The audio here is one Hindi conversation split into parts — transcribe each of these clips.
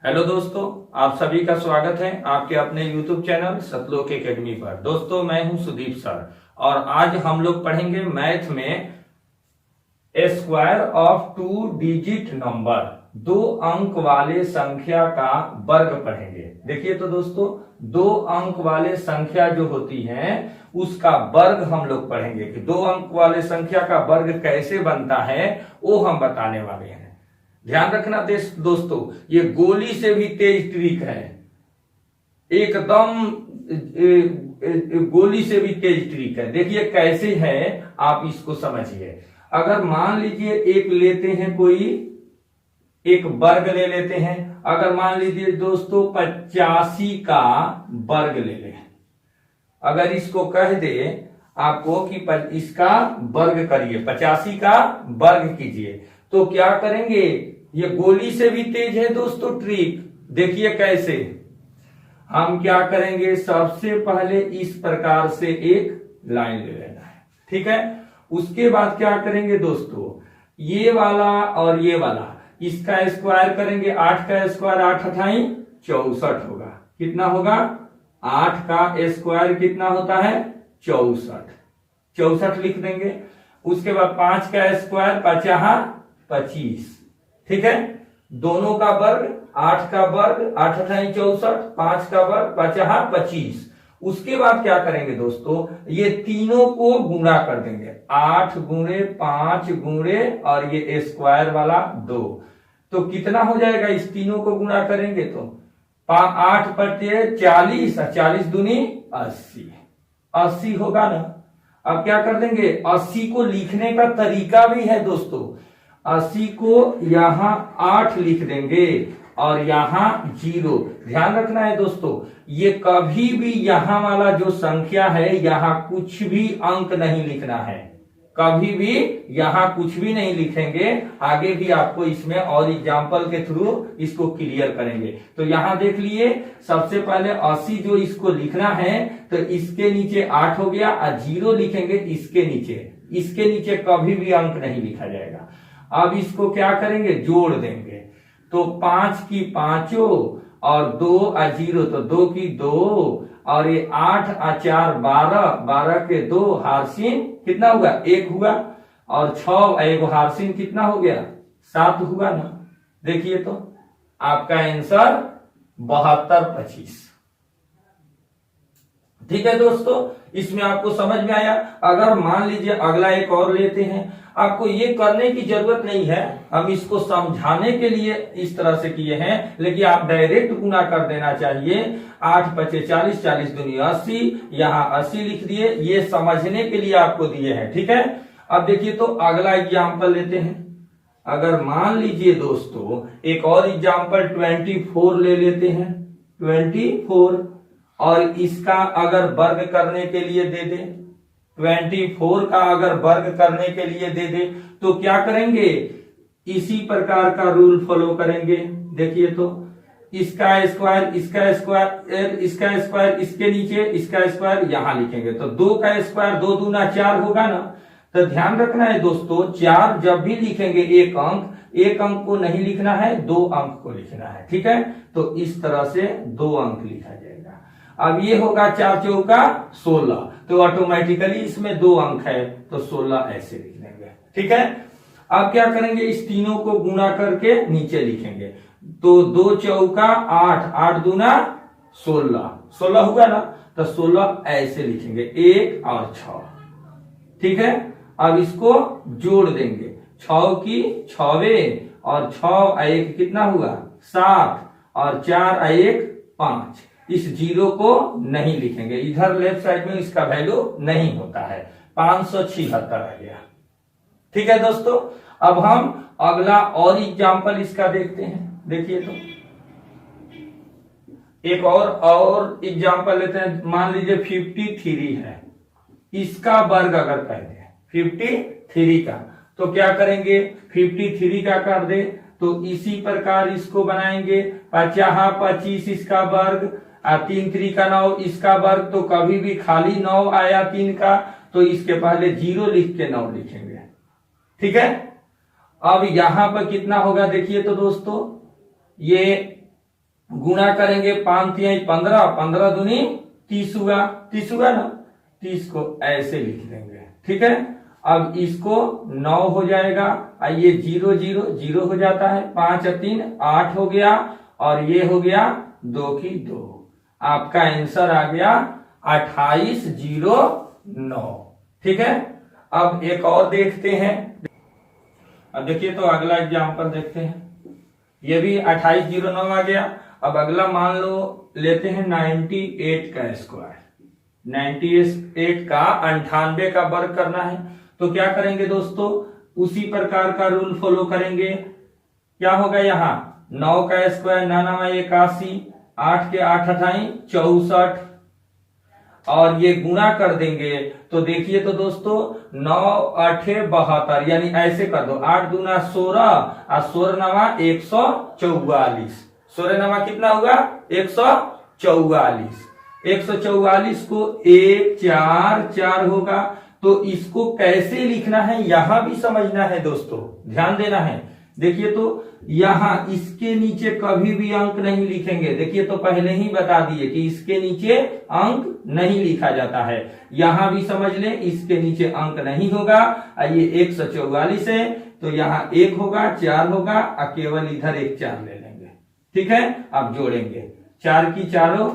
हेलो दोस्तों, आप सभी का स्वागत है आपके अपने YouTube चैनल सतलोक एकेडमी पर। दोस्तों, मैं हूं सुदीप सर और आज हम लोग पढ़ेंगे मैथ में स्क्वायर ऑफ 2 डिजिट नंबर, 2 अंक वाले संख्या का वर्ग पढ़ेंगे। देखिए तो दोस्तों, 2 अंक वाले संख्या जो होती है उसका वर्ग हम लोग पढ़ेंगे कि 2 अंक वाले संख्या का वर्ग कैसे बनता है वो हम बताने वाले हैं। ध्यान रखना दोस्तों, ये गोली से भी तेज ट्रिक है, एकदम गोली से भी तेज ट्रिक है। देखिए कैसे है, आप इसको समझिए। अगर मान लीजिए एक लेते हैं, कोई एक वर्ग ले लेते हैं। अगर मान लीजिए दोस्तों 85 का वर्ग ले लें, अगर इसको कह दे आपको कि इसका वर्ग करिए, 85 का वर्ग कीजिए, तो क्या करेंगे? ये गोली से भी तेज है दोस्तों ट्रिक। देखिए कैसे हम क्या करेंगे। सबसे पहले इस प्रकार से एक लाइन ले लेना है, ठीक है। उसके बाद क्या करेंगे दोस्तों, ये वाला और ये वाला, इसका स्क्वायर करेंगे। 8 का स्क्वायर 8 अठाई 64 होगा। कितना होगा? 8 का स्क्वायर कितना होता है? 64 लिख देंगे। उसके बाद 5 का स्क्वायर 25, ठीक है। दोनों का वर्ग, 8 का वर्ग 8 अठाई 64, 5 का वर्ग 25। उसके बाद क्या करेंगे दोस्तों, ये तीनों को गुणा कर देंगे। 8 गुणे 5 गुणे और ये स्क्वायर वाला 2, तो कितना हो जाएगा? इस तीनों को गुणा करेंगे तो 8 बटे 40, 40 दूनी 80 होगा ना। अब क्या कर देंगे, 80 को लिखने का तरीका भी है दोस्तों। 80 को यहां 8 लिख देंगे और यहां 0। ध्यान रखना है दोस्तों, ये कभी भी यहां वाला जो संख्या है यहां कुछ भी अंक नहीं लिखना है। कभी भी यहां कुछ भी नहीं लिखेंगे। आगे भी आपको इसमें और एग्जाम्पल के थ्रू इसको क्लियर करेंगे। तो यहां देख लिए, सबसे पहले 80 जो इसको लिखना है तो इसके नीचे 8 हो गया और 0 लिखेंगे इसके नीचे कभी भी अंक नहीं लिखा जाएगा। अब इसको क्या करेंगे, जोड़ देंगे। तो 5 की 5 और 2 और 0, तो 2 की 2 और ये 8 और 4 12, 12 के 2 हारसीन कितना हुआ? 1 हुआ। और 6 एगो हारसीन कितना हो गया? 7 हुआ ना। देखिए तो आपका आंसर 72 25। ठीक है दोस्तों, इसमें आपको समझ में आया। अगर मान लीजिए अगला एक और लेते हैं, आपको ये करने की जरूरत नहीं है, हम इसको समझाने के लिए इस तरह से किए हैं, लेकिन आप डायरेक्ट गुणा कर देना चाहिए। 8 पचे 40, 40 दूनी 80, यहां 80 लिख दिए। ये समझने के लिए आपको दिए हैं, ठीक है। अब देखिए तो अगला एग्जाम्पल लेते हैं। अगर मान लीजिए दोस्तों एक और एग्जाम्पल 24 ले लेते हैं। 24 और इसका अगर वर्ग करने के लिए दे दे, 24 का अगर वर्ग करने के लिए दे दे, तो क्या करेंगे? इसी प्रकार का रूल फॉलो करेंगे। देखिए तो इसका स्क्वायर इसके नीचे, इसका स्क्वायर यहां लिखेंगे। तो 2 का स्क्वायर 2 दूना 4 होगा ना। तो ध्यान रखना है दोस्तों, 4 जब भी लिखेंगे एक अंक को नहीं लिखना है, 2 अंक को लिखना है, ठीक है। तो इस तरह से 2 अंक लिखा जाएगा। अब ये होगा 4 चौका 16, तो ऑटोमेटिकली इसमें 2 अंक है, तो 16 ऐसे लिख देंगे, ठीक है। अब क्या करेंगे, इस तीनों को गुणा करके नीचे लिखेंगे। तो 2 चौका 8, 8 दूना 16 हुआ ना। तो 16 ऐसे लिखेंगे, 1 और 6, ठीक है। अब इसको जोड़ देंगे। 6 की 6 और 6 और 1 कितना हुआ? 7 और 4 और 1 5। इस 0 को नहीं लिखेंगे, इधर लेफ्ट साइड में इसका वैल्यू नहीं होता है। 576 आ गया, ठीक है दोस्तों। अब हम अगला और एग्जाम्पल इसका देखते हैं। देखिए तो एक और एग्जाम्पल लेते हैं। मान लीजिए 53 है, इसका वर्ग अगर कह दे 53 का, तो क्या करेंगे? 53 का कर दे तो इसी प्रकार इसको बनाएंगे। 50 25 इसका वर्ग, 3 3 का 9 इसका वर्ग। तो कभी भी खाली 9 आया 3 का, तो इसके पहले 0 लिख के 9 लिखेंगे, ठीक है। अब यहां पर कितना होगा देखिए तो दोस्तों, ये गुणा करेंगे 5 तिहाई 15, 15 दूनी 30 हुआ, 30 हुआ ना, 30 को ऐसे लिख देंगे। ठीक है, अब इसको 9 हो जाएगा, ये 0 0 0 हो जाता है, 5 और 3 8 हो गया, और ये हो गया 2 की 2। आपका आंसर आ गया 2809। ठीक है, अब एक और देखते हैं। अब देखिए तो अगला एग्जाम्पल देखते हैं। ये भी 2809 आ गया। अब अगला मान लो लेते हैं 98 का स्क्वायर। 98 का 98 का वर्ग करना है, तो क्या करेंगे दोस्तों, उसी प्रकार का रूल फॉलो करेंगे। क्या होगा, यहाँ 9 का स्क्वायर 9 9 81, 8 के 8 अठाई 64, और ये गुणा कर देंगे तो देखिए तो दोस्तों 9 8 72, यानी ऐसे कर दो 8 दूना 16 और 16 नवा 144। 16 नवा कितना हुआ, 144। 144 को 1 4 4 होगा। तो इसको कैसे लिखना है यहां भी समझना है दोस्तों, ध्यान देना है। देखिए तो यहां इसके नीचे कभी भी अंक नहीं लिखेंगे। देखिए तो पहले ही बता दिए कि इसके नीचे अंक नहीं लिखा जाता है। यहां भी समझ ले, इसके नीचे अंक नहीं होगा। ये 144 है तो यहाँ 1 होगा, 4 होगा, और केवल इधर एक 4 ले लेंगे। ठीक है, अब जोड़ेंगे 4 की 4,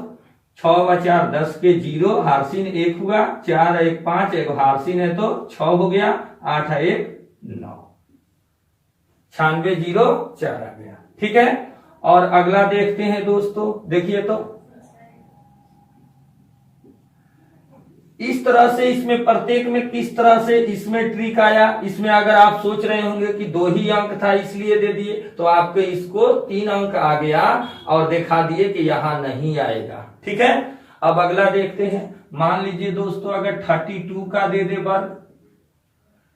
6 व 4 10 के 0, हारसीन 1 हुआ, 4 1 5, एक हारसीन है तो 6 हो गया, 8 1 9, 96 0 4 आ गया। ठीक है, और अगला देखते हैं दोस्तों। देखिए तो इस तरह से इसमें प्रत्येक में किस तरह से इसमें ट्रिक आया। इसमें अगर आप सोच रहे होंगे कि 2 ही अंक था इसलिए दे दिए, तो आपके इसको 3 अंक आ गया और दिखा दिए कि यहां नहीं आएगा। ठीक है, अब अगला देखते हैं। मान लीजिए दोस्तों अगर 32 का दे दे वर्ग,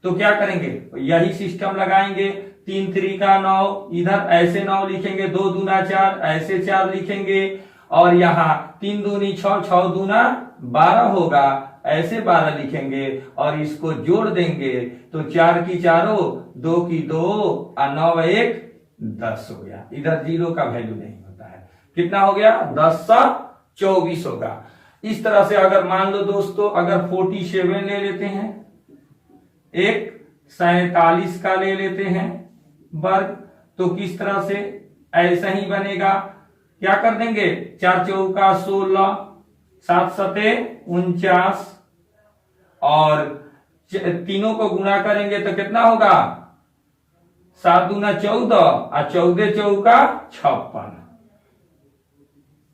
तो क्या करेंगे, यही सिस्टम लगाएंगे। 3 3 का 9, इधर ऐसे 9 लिखेंगे, 2 दूना 4, ऐसे 4 लिखेंगे, और यहाँ 3 दूनी 6, 6 दूना 12 होगा, ऐसे 12 लिखेंगे, और इसको जोड़ देंगे तो 4 की 4, 2 की 2, और 9 1 10 हो गया। इधर 0 का वैल्यू नहीं होता है। कितना हो गया, 10 24 होगा। इस तरह से अगर मान लो दोस्तों अगर 47 ले लेते हैं, एक 47 का ले लेते हैं वर्ग, तो किस तरह से, ऐसा ही बनेगा। क्या कर देंगे, 4 चौका 16, 7 सते 49, और तीनों को गुणा करेंगे तो कितना होगा, 7 दूना 14, और 14 चौका 56।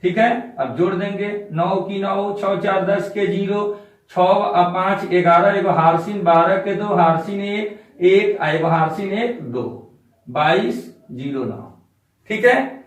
ठीक है, अब जोड़ देंगे 9 की 9, 6 4 10 के 0, 6 और 5 11, एगो हारसीन 12 के 2, हारसीन 1 1, एगो हारसीन 1 2, 22 0 9। ठीक है,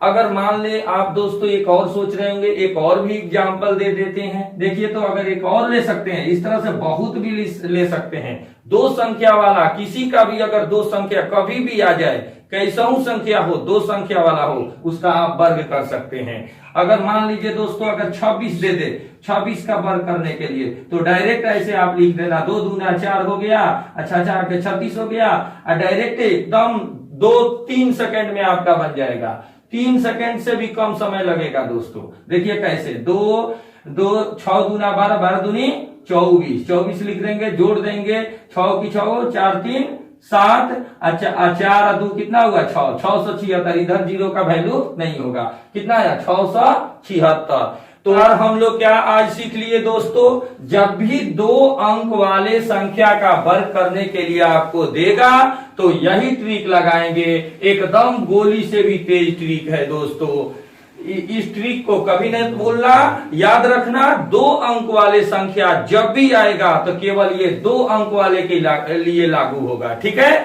अगर मान ले आप दोस्तों एक और सोच रहे होंगे, एक और भी एग्जाम्पल दे देते हैं। देखिए तो अगर एक और ले सकते हैं, इस तरह से बहुत भी ले सकते हैं। 2 संख्या वाला किसी का भी अगर 2 संख्या कभी भी आ जाए, कैसा संख्या हो, 2 संख्या वाला हो, उसका आप वर्ग कर सकते हैं। अगर मान लीजिए दोस्तों अगर 26 दे दे, 26 का वर्ग करने के लिए तो डायरेक्ट ऐसे आप लिख देना, 2 दूना 4 हो गया, अच्छा 4 के 36 हो गया, और डायरेक्ट एकदम 2-3 सेकंड में आपका बन जाएगा। 3 सेकंड से भी कम समय लगेगा दोस्तों। देखिए कैसे, 6 दूना 12, 12 दूनी 24, 24 लिख देंगे, जोड़ देंगे 6 की 6, 4 3 7, अच्छा 4 2 कितना हुआ, 6, 676। इधर 0 का वैल्यू नहीं होगा, कितना आया 676। तो यार हम लोग क्या आज सीख लिए दोस्तों, जब भी 2 अंक वाले संख्या का वर्ग करने के लिए आपको देगा तो यही ट्रिक लगाएंगे। एकदम गोली से भी तेज ट्रिक है दोस्तों। इस ट्रिक को कभी नहीं भूलना, याद रखना। 2 अंक वाले संख्या जब भी आएगा तो केवल ये 2 अंक वाले के लिए लागू होगा। ठीक है,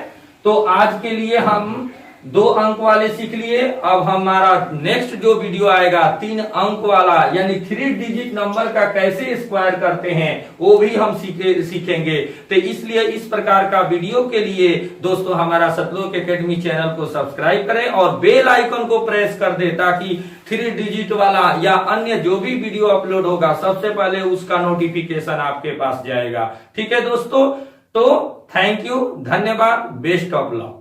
तो आज के लिए हम 2 अंक वाले सीख लिए। अब हमारा नेक्स्ट जो वीडियो आएगा 3 अंक वाला, यानी 3 डिजिट नंबर का कैसे स्क्वायर करते हैं वो भी हम सीखेंगे। तो इसलिए इस प्रकार का वीडियो के लिए दोस्तों हमारा सतलोक एकेडमी चैनल को सब्सक्राइब करें और बेल आइकन को प्रेस कर दें, ताकि 3 डिजिट वाला या अन्य जो भी वीडियो अपलोड होगा सबसे पहले उसका नोटिफिकेशन आपके पास जाएगा। ठीक है दोस्तों, तो थैंक यू, धन्यवाद, बेस्ट ऑफ लक।